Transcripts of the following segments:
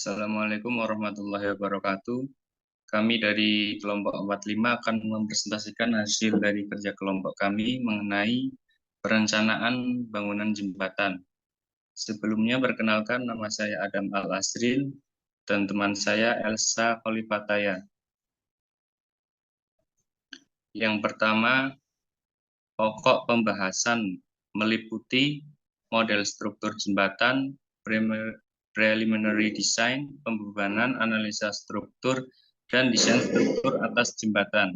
Assalamualaikum warahmatullahi wabarakatuh. Kami dari kelompok 45 akan mempresentasikan hasil dari kerja kelompok kami mengenai perencanaan bangunan jembatan. Sebelumnya perkenalkan, nama saya Adam Al-Asril dan teman saya Elsa Kholifataya. Yang pertama, pokok pembahasan meliputi model struktur jembatan, preliminary design, pembebanan, analisa struktur, dan desain struktur atas jembatan.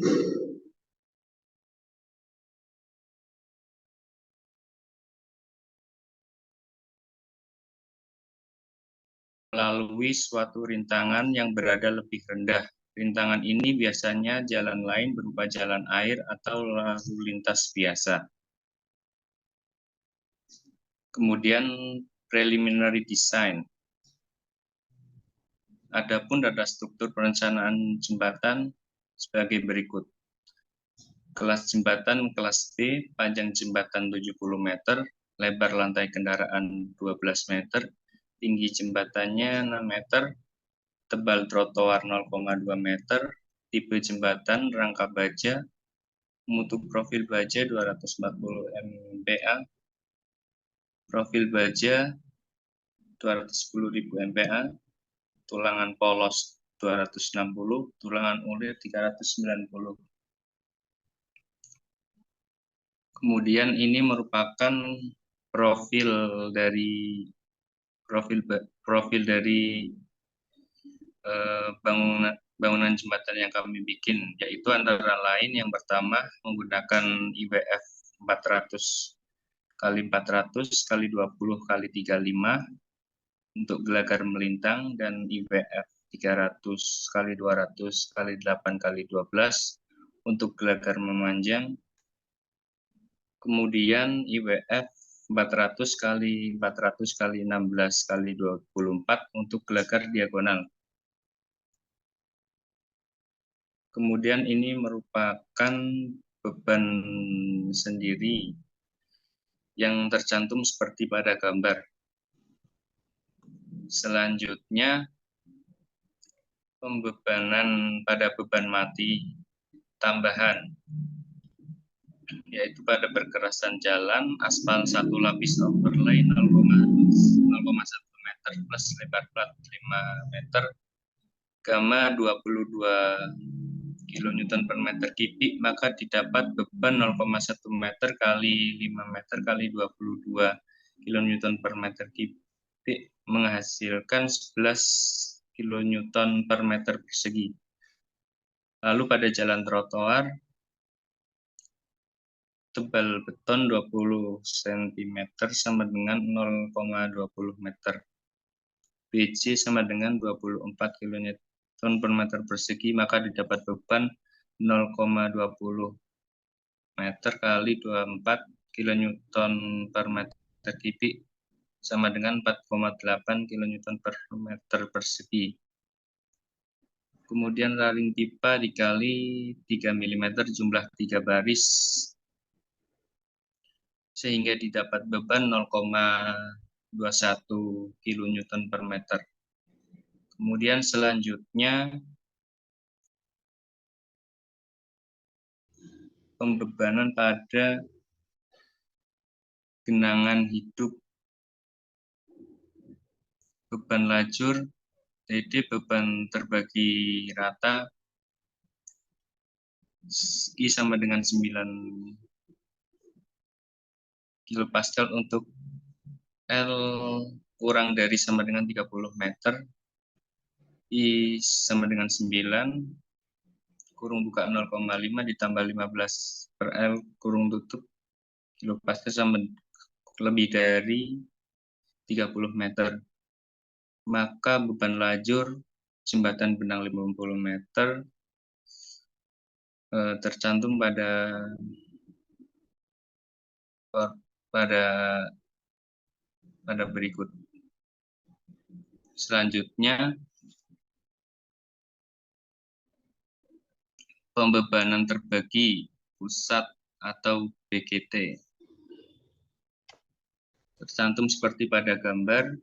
Melalui suatu rintangan yang berada lebih rendah. Rintangan ini biasanya jalan lain berupa jalan air atau lalu lintas biasa. Kemudian preliminary design. Adapun data struktur perencanaan jembatan sebagai berikut. Kelas jembatan kelas B, panjang jembatan 70 meter, lebar lantai kendaraan 12 meter, tinggi jembatannya 6 meter, tebal trotoar 0,2 meter, tipe jembatan rangka baja, mutu profil baja 240 MPa, profil baja 210.000 MPa, tulangan polos 260, tulangan ulir 390. Kemudian ini merupakan profil dari bangunan jembatan yang kami bikin, yaitu antara lain yang pertama menggunakan IWF 400 kali 400 kali 20 kali 35 untuk gelagar melintang, dan IWF 300 kali 200 kali 8 kali 12 untuk gelagar memanjang. Kemudian IWF 400 kali 400 kali 16 kali 24 untuk gelagar diagonal. Kemudian ini merupakan beban sendiri yang tercantum seperti pada gambar. Selanjutnya, pembebanan pada beban mati tambahan, yaitu pada perkerasan jalan, aspal 1 lapis overlay 0,1 meter plus lebar plat 5 meter, gamma 22 kN per meter kubik, maka didapat beban 0,1 meter kali 5 meter kali 22 kN per meter kubik menghasilkan 11 kN per meter persegi. Lalu pada jalan trotoar, tebal beton 20 cm sama dengan 0,20 meter. BC sama dengan 24 kN per meter persegi, maka didapat beban 0,20 meter kali 24 kN per meter kubik sama dengan 4,8 kN per meter persegi. Kemudian raling pipa dikali 3 mm jumlah 3 baris, sehingga didapat beban 0,21 kN per meter. Kemudian selanjutnya pembebanan pada genangan hidup. Beban lajur, jadi beban terbagi rata, I sama dengan 9 kilopascal untuk L kurang dari sama dengan 30 meter, I sama dengan 9, kurung buka 0,5 ditambah 15 per L kurung tutup kilopascal sama lebih dari 30 meter. Maka beban lajur jembatan benang 50 meter tercantum pada berikut. Selanjutnya, pembebanan terbagi pusat atau BGT. Tercantum seperti pada gambar.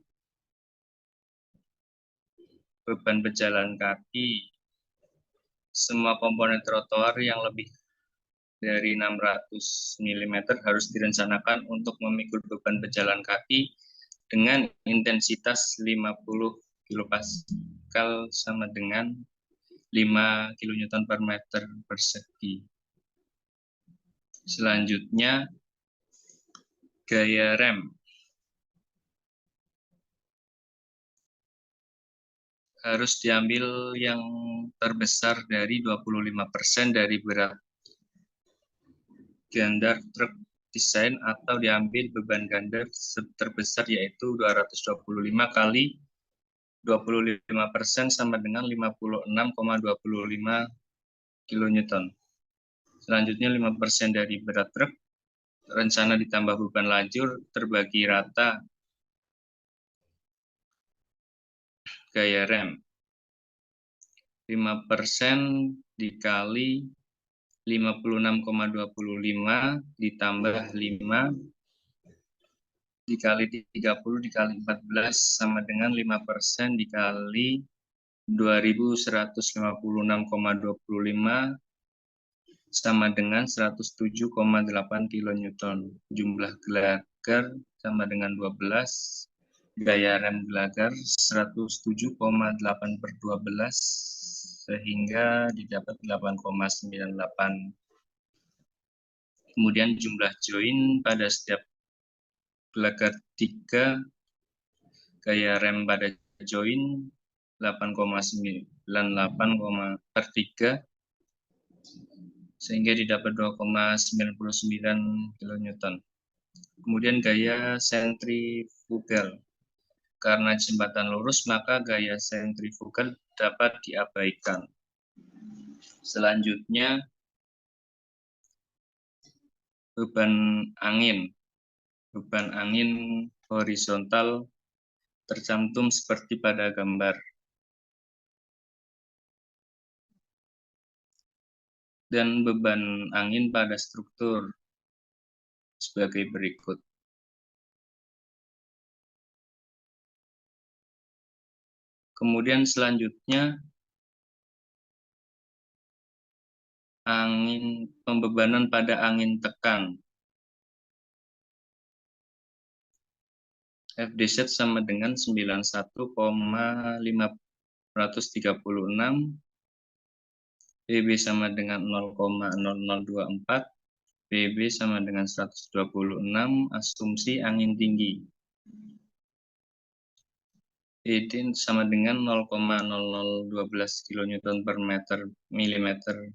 beban pejalan kaki, semua komponen trotoar yang lebih dari 600 mm harus direncanakan untuk memikul beban pejalan kaki dengan intensitas 50 kilopascal sama dengan 5 kN per meter persegi. Selanjutnya, gaya rem. Harus diambil yang terbesar dari 25% dari berat gandar truk desain atau diambil beban gandar terbesar yaitu 225 kali 25% sama dengan 56,25 kN. Selanjutnya 5% dari berat truk, rencana ditambah beban lajur terbagi rata gaya rem. 5% dikali 56,25 ditambah 5 dikali 30 dikali 14 sama dengan 5% dikali 2156,25 sama dengan 107,8 kN. Jumlah gelagar sama dengan 12. Gaya rem gelagar 107,8/12 sehingga didapat 8,98. Kemudian jumlah join pada setiap gelagar 3, gaya rem pada join 8,98/3 sehingga didapat 2,99 kN. Kemudian gaya sentrifugal. Karena jembatan lurus, maka gaya sentrifugal dapat diabaikan. Selanjutnya, beban angin. Beban angin horizontal tercantum seperti pada gambar. Dan beban angin pada struktur sebagai berikut. Kemudian selanjutnya, pembebanan pada angin tekan. FDZ sama dengan 91,536, PB sama dengan 0,0024, PB sama dengan 126, asumsi angin tinggi. ED sama dengan 0,0012 kN per meter milimeter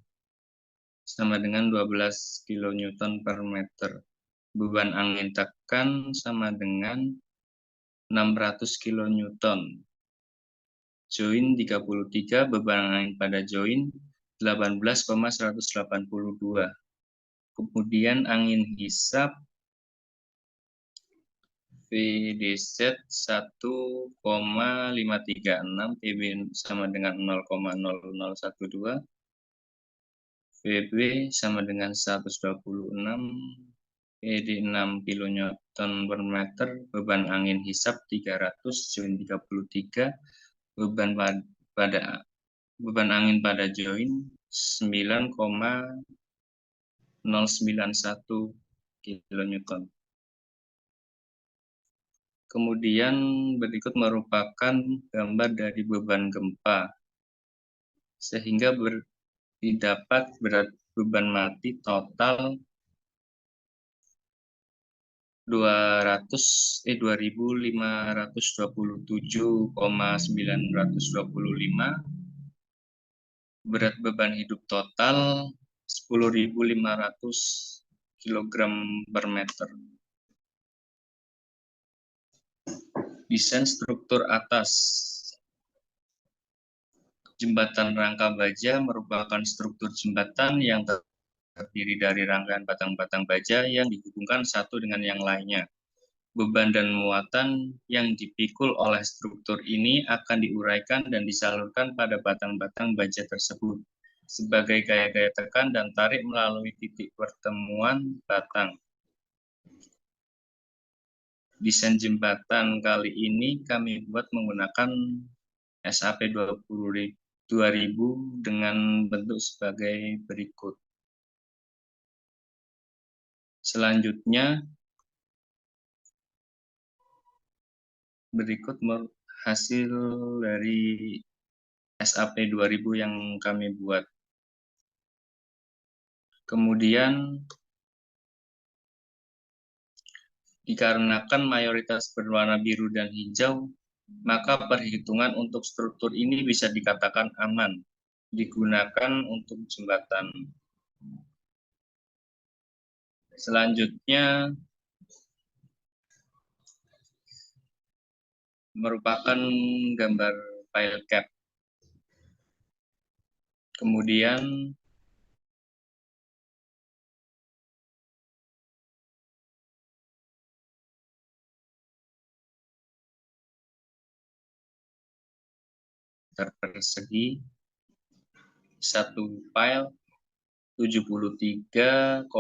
sama dengan 12 kN per meter. Beban angin tekan sama dengan 600 kN. Join 33, beban angin pada join 18,182. Kemudian angin hisap VDZ 1,536, PB sama dengan 0,0012, VB sama dengan 126, ED 6 kN per meter, beban angin hisap 300, join 33, beban angin pada join 9,091 kN. Kemudian berikut merupakan gambar dari beban gempa, sehingga didapat berat beban mati total 2.527,925, berat beban hidup total 10.500 kg per meter. Desain struktur atas. Jembatan rangka baja merupakan struktur jembatan yang terdiri dari rangkaian batang-batang baja yang dihubungkan satu dengan yang lainnya. Beban dan muatan yang dipikul oleh struktur ini akan diuraikan dan disalurkan pada batang-batang baja tersebut sebagai gaya-gaya tekan dan tarik melalui titik pertemuan batang. Desain jembatan kali ini kami buat menggunakan SAP 20.000 dengan bentuk sebagai berikut. Selanjutnya, berikut hasil dari SAP 2000 yang kami buat. Kemudian, dikarenakan mayoritas berwarna biru dan hijau, maka perhitungan untuk struktur ini bisa dikatakan aman, digunakan untuk jembatan. Selanjutnya, merupakan gambar file cap. Kemudian, persegi, satu file 73,728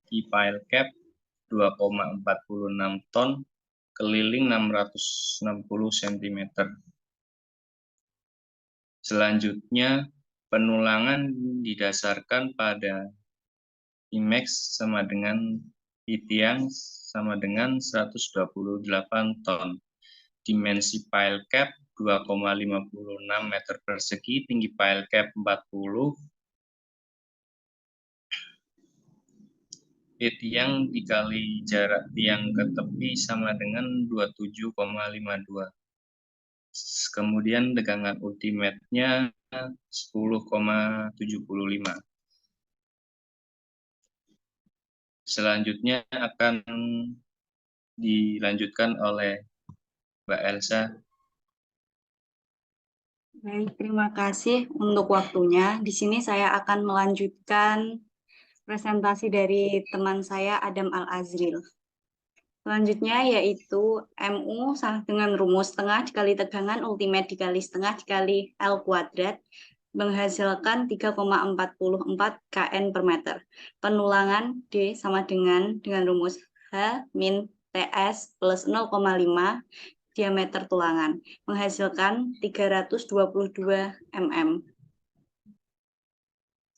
di file cap 2,46 ton, keliling 660 cm. Selanjutnya, penulangan didasarkan pada IMAX sama dengan Itiang sama dengan 128 ton. Dimensi file cap 2,56 meter persegi, tinggi file cap 40, tiang dikali jarak tiang ke tepi sama dengan 27,52. Kemudian tegangan ultimate-nya 10,75. Selanjutnya akan dilanjutkan oleh Mbak Elsa. Baik, terima kasih untuk waktunya. Di sini saya akan melanjutkan presentasi dari teman saya Adam Al-Azril. Selanjutnya yaitu MU sama dengan rumus tengah dikali tegangan ultimate dikali setengah dikali L kuadrat menghasilkan 3,44 kN per meter. Penulangan D sama dengan rumus H min TS plus 0,5 diameter tulangan menghasilkan 322 mm.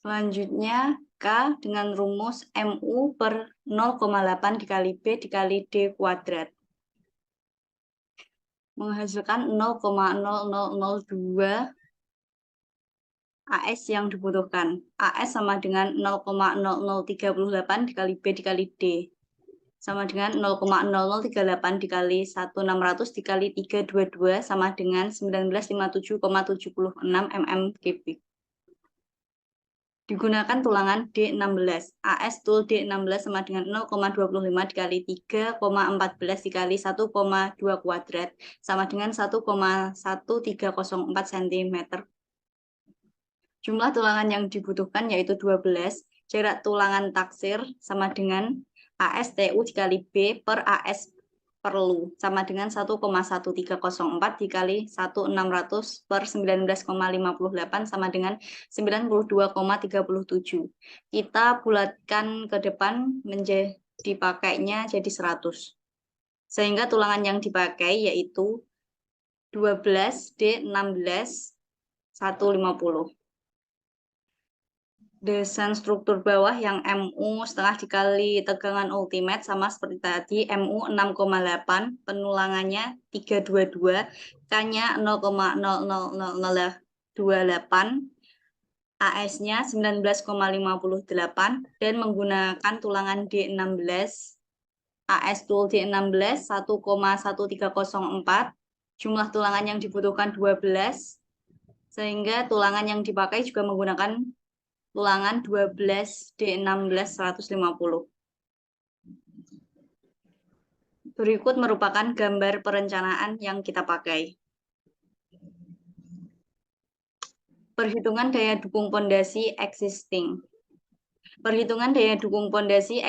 Selanjutnya K dengan rumus MU per 0,8 dikali B dikali D kuadrat menghasilkan 0,0002 AS yang dibutuhkan. AS sama dengan 0,0038 dikali B dikali D sama dengan 0,0038 dikali 1600 dikali 322 sama dengan 1957,76 mm3. Digunakan tulangan D16. AS tul D16 sama dengan 0,25 dikali 3,14 dikali 1,2 kuadrat sama dengan 1,1304 cm. Jumlah tulangan yang dibutuhkan yaitu 12. Jarak tulangan taksir sama dengan AS TU dikali B per AS perlu sama dengan 1,1304 dikali 1.600 per 19,58 sama dengan 92,37. Kita bulatkan ke depan menjadi dipakainya jadi 100. Sehingga tulangan yang dipakai yaitu 12 D16 150. Desain struktur bawah yang MU setengah dikali tegangan ultimate sama seperti tadi, MU 6,8, penulangannya 322, K-nya 0,00028, AS-nya 19,58, dan menggunakan tulangan D16, AS tool D16 1,1304, jumlah tulangan yang dibutuhkan 12, sehingga tulangan yang dipakai juga menggunakan tulangan 12 D16 150. Berikut merupakan gambar perencanaan yang kita pakai. Perhitungan daya dukung pondasi existing. Perhitungan daya dukung pondasi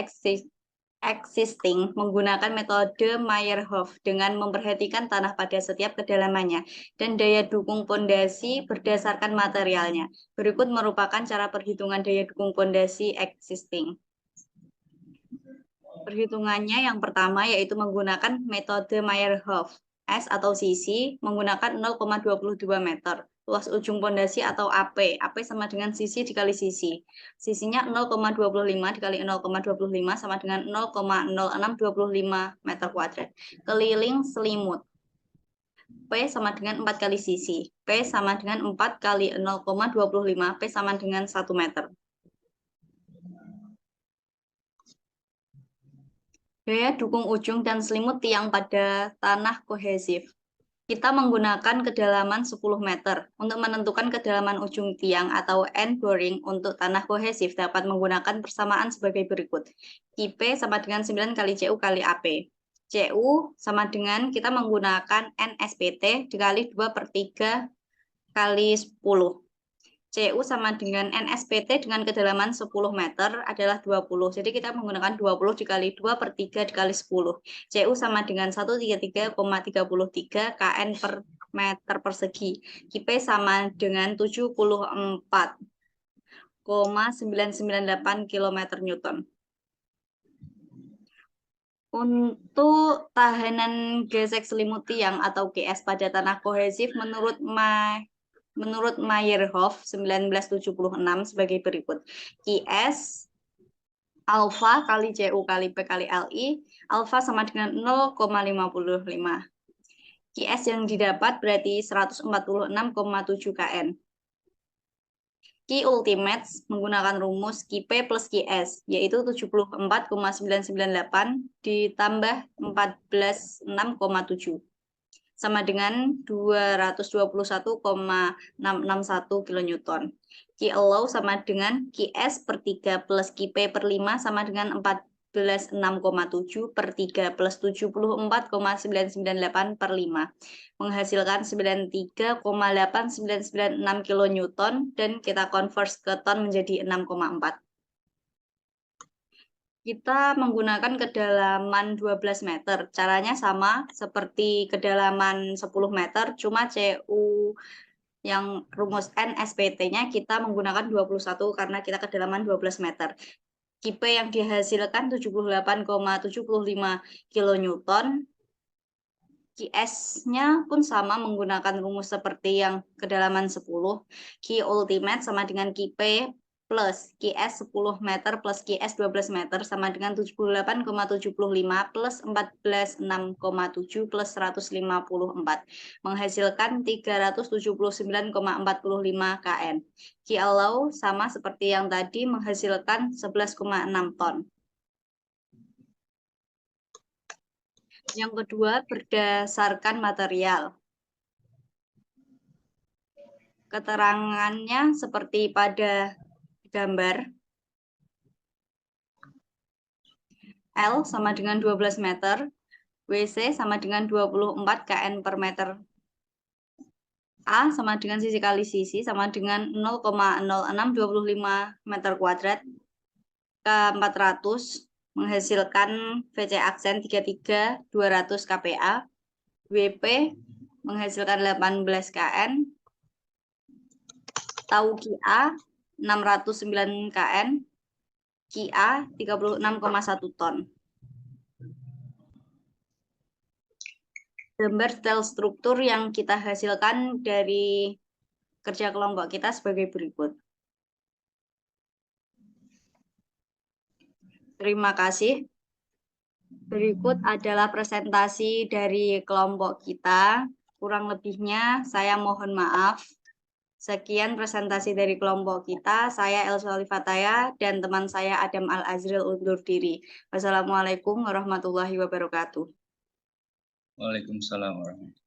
existing menggunakan metode Meyerhof dengan memperhatikan tanah pada setiap kedalamannya dan daya dukung pondasi berdasarkan materialnya. Berikut merupakan cara perhitungan daya dukung pondasi existing. Perhitungannya yang pertama yaitu menggunakan metode Meyerhof. S atau sisi menggunakan 0,22 meter. Luas ujung pondasi atau AP. AP sama dengan sisi dikali sisi. Sisinya 0,25 dikali 0,25 sama dengan 0,0625 meter kuadrat. Keliling selimut. P sama dengan 4 kali sisi. P sama dengan 4 kali 0,25. P sama dengan 1 meter. Daya dukung ujung dan selimut tiang pada tanah kohesif. Kita menggunakan kedalaman 10 meter. Untuk menentukan kedalaman ujung tiang atau end boring untuk tanah kohesif dapat menggunakan persamaan sebagai berikut. IP sama dengan 9 kali CU kali AP. CU sama dengan kita menggunakan NSPT dikali 2/3 kali 10. CU sama dengan NSPT dengan kedalaman 10 meter adalah 20. Jadi kita menggunakan 20 dikali 2/3 dikali 10. CU sama dengan 133,33 KN per meter persegi. IP sama dengan 74,998 km Newton. Untuk tahanan gesek selimut tiang atau GS pada tanah kohesif menurut Meyerhof 1976 sebagai berikut. QS alfa kali CU kali P kali LI, alfa sama dengan 0,55. QS yang didapat berarti 146,7 kN. Q ultimate menggunakan rumus QP plus QS, yaitu 74,998 ditambah 14,6,7. Sama dengan 221,661 kN. Q allow sama dengan QS per 3 plus QP per 5 sama dengan 14,6,7 per 3 plus 74,998 per 5. Menghasilkan 93,8996 kN dan kita convert ke ton menjadi 6,4. Kita menggunakan kedalaman 12 meter. Caranya sama seperti kedalaman 10 meter, cuma CU yang rumus N SPT-nya kita menggunakan 21 karena kita kedalaman 12 meter. QP yang dihasilkan 78,75 kN. QS-nya pun sama menggunakan rumus seperti yang kedalaman 10. Q ultimate sama dengan QP plus QS 10 meter plus QS 12 meter sama dengan 78,75 plus 14,6,7 plus 154. Menghasilkan 379,45 kN. Q allow sama seperti yang tadi menghasilkan 11,6 ton. Yang kedua, berdasarkan material. Keterangannya seperti pada gambar. L sama dengan 12 meter, WC sama dengan 24 kN per meter. A sama dengan sisi kali sisi sama dengan 0,0625 meter kuadrat. K400 menghasilkan VC aksen 33 200 kPa. WP menghasilkan 18 kN. Tau QA 609 kN. QA 36,1 ton. Gambar detail struktur yang kita hasilkan dari kerja kelompok kita sebagai berikut. Terima kasih. Berikut adalah presentasi dari kelompok kita. Kurang lebihnya saya mohon maaf. Sekian presentasi dari kelompok kita. Saya Elsa Olifataya dan teman saya Adam Al-Azril undur diri. Wassalamualaikum warahmatullahi wabarakatuh. Waalaikumsalam warahmatullahi wabarakatuh.